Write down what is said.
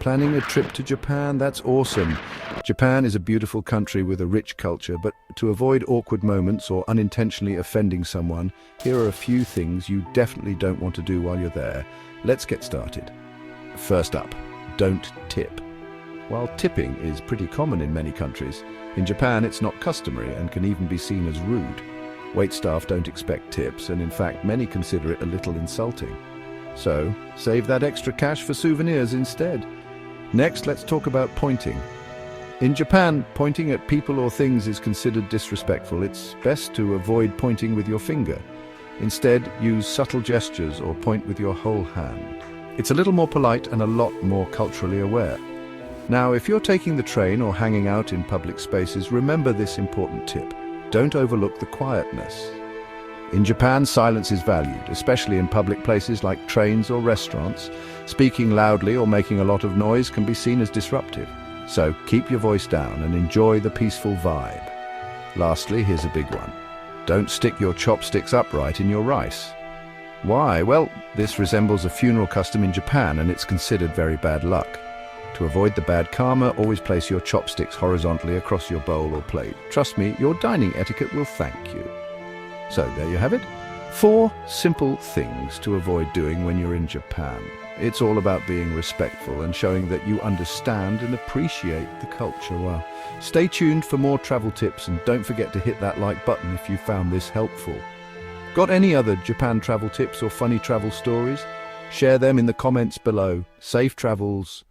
Planning a trip to Japan? That's awesome. Japan is a beautiful country with a rich culture, but to avoid awkward moments or unintentionally offending someone, here are a few things you definitely don't want to do while you're there. Let's get started. First up, don't tip. While tipping is pretty common in many countries, in Japan it's not customary and can even be seen as rude. Waitstaff don't expect tips, and in fact many consider it a little insulting. So, save that extra cash for souvenirs instead. Next, let's talk about pointing. In Japan, pointing at people or things is considered disrespectful. It's best to avoid pointing with your finger. Instead, use subtle gestures or point with your whole hand. It's a little more polite and a lot more culturally aware. Now, if you're taking the train or hanging out in public spaces, remember this important tip. Don't overlook the quietness. In Japan, silence is valued, especially in public places like trains or restaurants. Speaking loudly or making a lot of noise can be seen as disruptive. So keep your voice down and enjoy the peaceful vibe. Lastly, here's a big one. Don't stick your chopsticks upright in your rice. Why? Well, this resembles a funeral custom in Japan and it's considered very bad luck. To avoid the bad karma, always place your chopsticks horizontally across your bowl or plate. Trust me, your dining etiquette will thank you. So there you have it. 4 simple things to avoid doing when you're in Japan. It's all about being respectful and showing that you understand and appreciate the culture. Well, stay tuned for more travel tips and don't forget to hit that like button if you found this helpful. Got any other Japan travel tips or funny travel stories? Share them in the comments below. Safe travels.